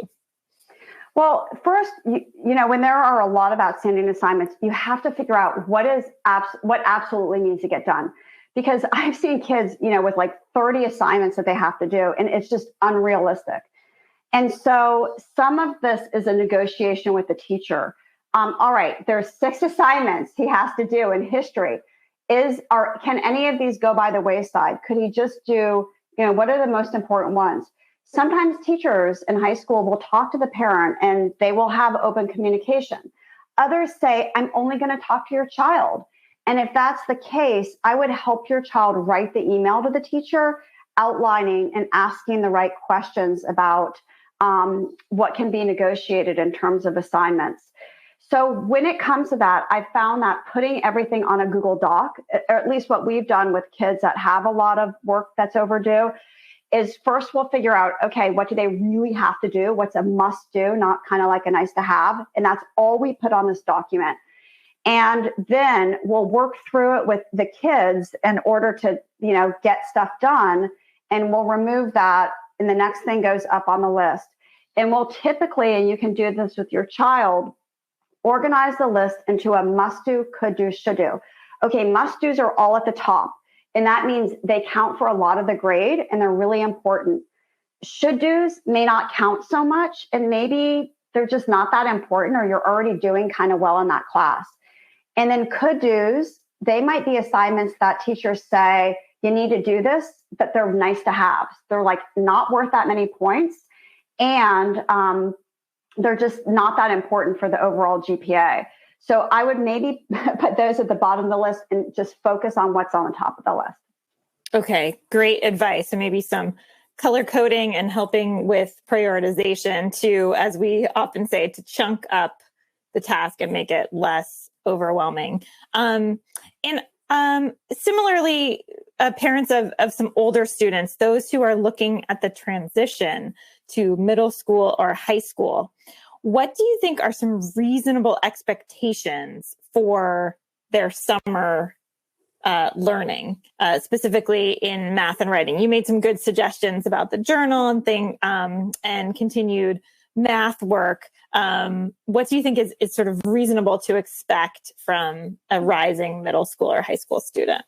Well, first, when there are a lot of outstanding assignments, you have to figure out what absolutely needs to get done. Because I've seen kids, with like 30 assignments that they have to do, and it's just unrealistic. And so some of this is a negotiation with the teacher. All right, there's 6 assignments he has to do in history. Can any of these go by the wayside? Could he just do, what are the most important ones? Sometimes teachers in high school will talk to the parent and they will have open communication. Others say, I'm only going to talk to your child. And if that's the case, I would help your child write the email to the teacher outlining and asking the right questions about what can be negotiated in terms of assignments. So when it comes to that, I found that putting everything on a Google Doc, or at least what we've done with kids that have a lot of work that's overdue, is first we'll figure out, okay, what do they really have to do? What's a must do, not kind of like a nice to have. And that's all we put on this document. And then we'll work through it with the kids in order to, get stuff done. And we'll remove that. And the next thing goes up on the list. And we'll typically, and you can do this with your child, organize the list into a must do, could do, should do. Okay, must do's are all at the top. And that means they count for a lot of the grade and they're really important. Should do's may not count so much, and maybe they're just not that important, or you're already doing kind of well in that class. And then could do's, they might be assignments that teachers say, you need to do this, but they're nice to have. They're like not worth that many points. And they're just not that important for the overall GPA. So I would maybe put those at the bottom of the list and just focus on what's on the top of the list. Okay, great advice. And maybe some color coding and helping with prioritization to, as we often say, to chunk up the task and make it less overwhelming. Similarly, parents of some older students, those who are looking at the transition to middle school or high school, what do you think are some reasonable expectations for their summer learning, specifically in math and writing? You made some good suggestions about the journal and continued math work. What do you think is sort of reasonable to expect from a rising middle school or high school student?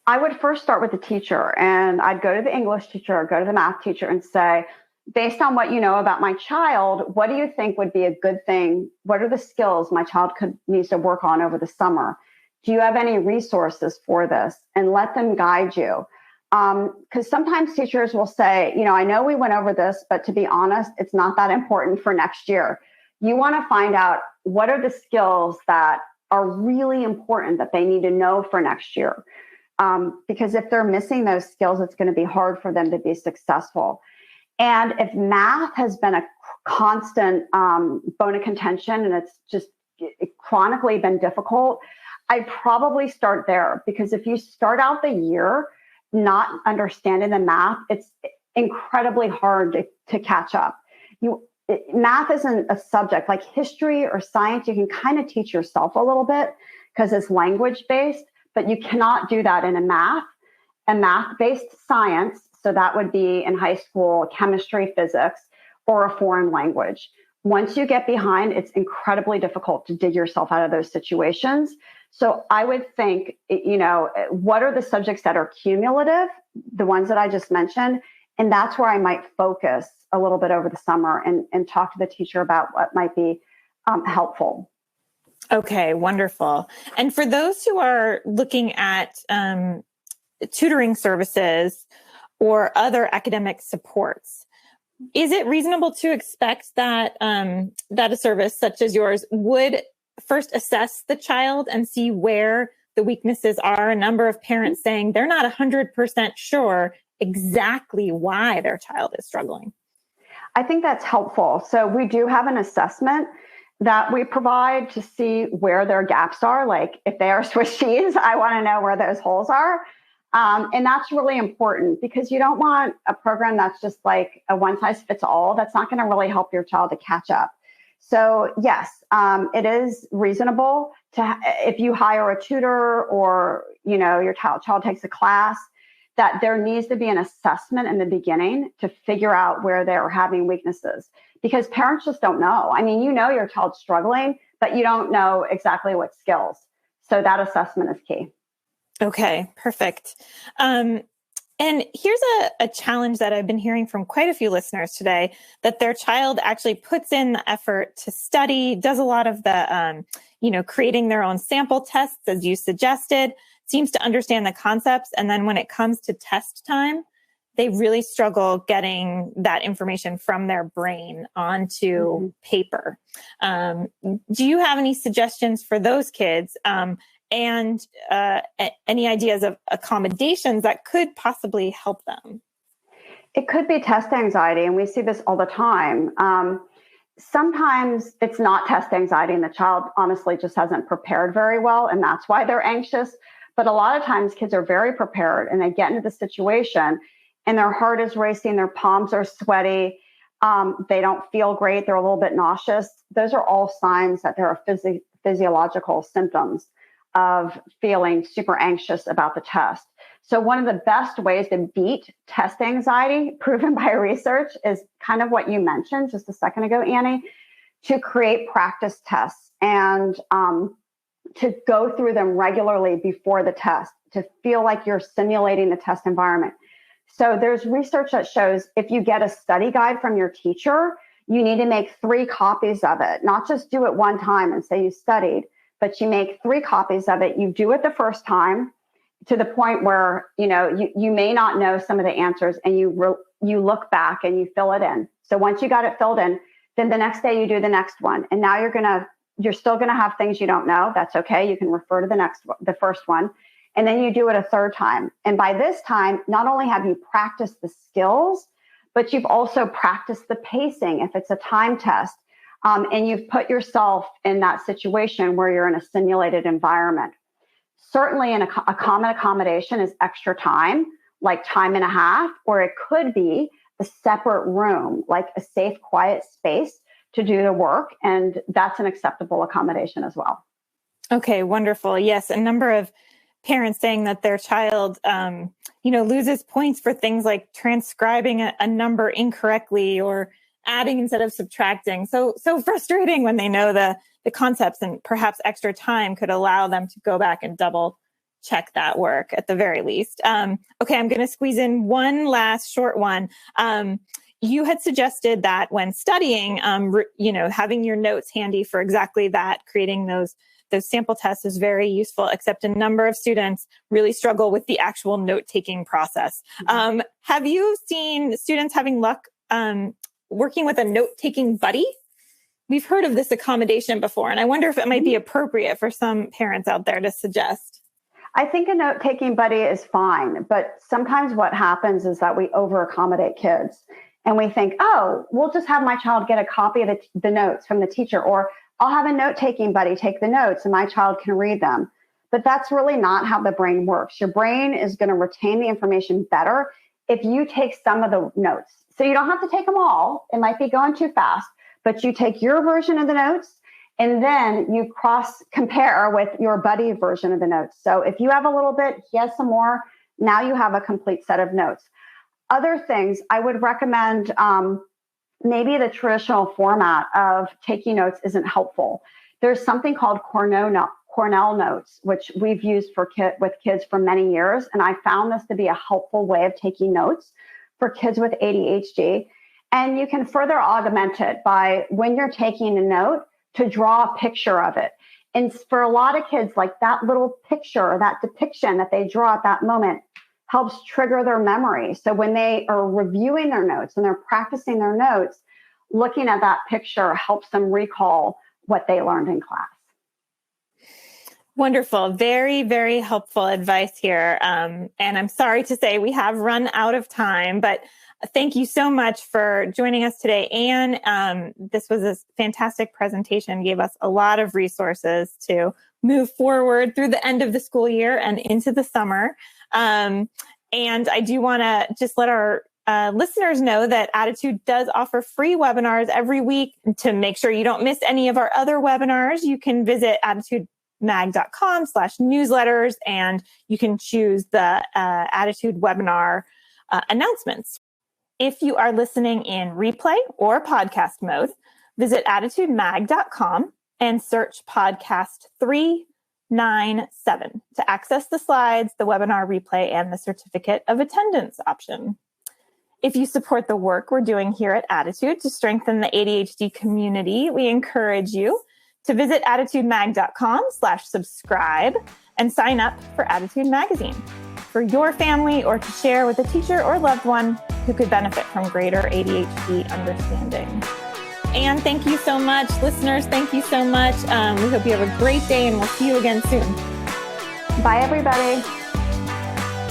I would first start with the teacher, and I'd go to the English teacher or go to the math teacher and say, based on what you know about my child, what do you think would be a good thing? What are the skills my child needs to work on over the summer? Do you have any resources for this? And let them guide you. Because sometimes teachers will say, I know we went over this, but to be honest, it's not that important for next year. You want to find out what are the skills that are really important that they need to know for next year. Because if they're missing those skills, it's going to be hard for them to be successful. And if math has been a constant bone of contention and it's just chronically been difficult, I'd probably start there, because if you start out the year not understanding the math, it's incredibly hard to catch up. Math isn't a subject like history or science. You can kind of teach yourself a little bit because it's language based, but you cannot do that in a math-based science. So that would be in high school, chemistry, physics, or a foreign language. Once you get behind, it's incredibly difficult to dig yourself out of those situations. So I would think, what are the subjects that are cumulative, the ones that I just mentioned? And that's where I might focus a little bit over the summer and talk to the teacher about what might be helpful. Okay, wonderful. And for those who are looking at tutoring services or other academic supports, is it reasonable to expect that that a service such as yours would first assess the child and see where the weaknesses are? A number of parents saying they're not 100% sure exactly why their child is struggling. I think that's helpful. So we do have an assessment that we provide to see where their gaps are. Like if they are Swiss cheese, I want to know where those holes are. And that's really important, because you don't want a program that's just like a one size fits all. That's not going to really help your child to catch up. So yes, it is reasonable to, if you hire a tutor or, your child takes a class, that there needs to be an assessment in the beginning to figure out where they're having weaknesses, because parents just don't know. I mean, your child's struggling, but you don't know exactly what skills. So that assessment is key. Okay, perfect. And here's a challenge that I've been hearing from quite a few listeners today, that their child actually puts in the effort to study, does a lot of the, creating their own sample tests, as you suggested, seems to understand the concepts. And then when it comes to test time, they really struggle getting that information from their brain onto paper. Do you have any suggestions for those kids? And any ideas of accommodations that could possibly help them? It could be test anxiety, and we see this all the time. Sometimes it's not test anxiety, and the child honestly just hasn't prepared very well, and that's why they're anxious. But a lot of times kids are very prepared, and they get into the situation, and their heart is racing, their palms are sweaty, they don't feel great, they're a little bit nauseous. Those are all signs that there are physiological symptoms of feeling super anxious about the test. So one of the best ways to beat test anxiety, proven by research, is kind of what you mentioned just a second ago, Annie, to create practice tests and to go through them regularly before the test, to feel like you're simulating the test environment. So there's research that shows if you get a study guide from your teacher, you need to make 3 copies of it, not just do it one time and say you studied, but you make 3 copies of it. You do it the first time to the point where, you may not know some of the answers, and you look back and you fill it in. So once you got it filled in, then the next day you do the next one. And now you're still going to have things you don't know. That's okay. You can refer to the first one. And then you do it a third time. And by this time, not only have you practiced the skills, but you've also practiced the pacing if it's a time test. And you've put yourself in that situation where you're in a simulated environment. Certainly a common accommodation is extra time, like time and a half, or it could be a separate room, like a safe, quiet space to do the work. And that's an acceptable accommodation as well. Okay, wonderful. Yes, a number of parents saying that their child, loses points for things like transcribing a number incorrectly or adding instead of subtracting. So frustrating when they know the concepts, and perhaps extra time could allow them to go back and double check that work at the very least. Okay, I'm going to squeeze in one last short one. you had suggested that when studying, having your notes handy for exactly that, creating those sample tests is very useful, except a number of students really struggle with the actual note-taking process. Have you seen students having luck working with a note-taking buddy? We've heard of this accommodation before, and I wonder if it might be appropriate for some parents out there to suggest. I think a note-taking buddy is fine, but sometimes what happens is that we over-accommodate kids, and we think, oh, we'll just have my child get a copy of the notes from the teacher, or I'll have a note-taking buddy take the notes and my child can read them. But that's really not how the brain works. Your brain is going to retain the information better if you take some of the notes. So you don't have to take them all. It might be going too fast, but you take your version of the notes and then you cross-compare with your buddy version of the notes. So if you have a little bit, he has some more, now you have a complete set of notes. Other things, I would recommend maybe the traditional format of taking notes isn't helpful. There's something called Cornell notes, which we've used with kids for many years. And I found this to be a helpful way of taking notes for kids with ADHD. And you can further augment it by, when you're taking a note, to draw a picture of it. And for a lot of kids, like that little picture or that depiction that they draw at that moment helps trigger their memory. So when they are reviewing their notes and they're practicing their notes, looking at that picture helps them recall what they learned in class. Wonderful. Very, very helpful advice here. And I'm sorry to say we have run out of time, but thank you so much for joining us today. Anne, this was a fantastic presentation, gave us a lot of resources to move forward through the end of the school year and into the summer. And I do want to just let our listeners know that Attitude does offer free webinars every week. To make sure you don't miss any of our other webinars, you can visit attitudemag.com/newsletters, and you can choose the Attitude webinar announcements. If you are listening in replay or podcast mode, visit attitudemag.com and search podcast 397 to access the slides, the webinar replay, and the certificate of attendance option. If you support the work we're doing here at Attitude to strengthen the ADHD community, we encourage you to visit attitudemag.com/subscribe and sign up for Attitude Magazine for your family, or to share with a teacher or loved one who could benefit from greater ADHD understanding. And thank you so much. Listeners, thank you so much. We hope you have a great day, and we'll see you again soon. Bye, everybody.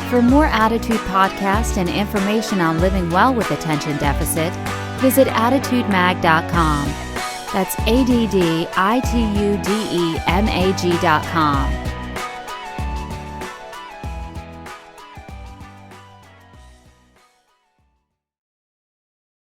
For more Attitude podcasts and information on living well with attention deficit, visit attitudemag.com. That's ADDITUDEMAG.com.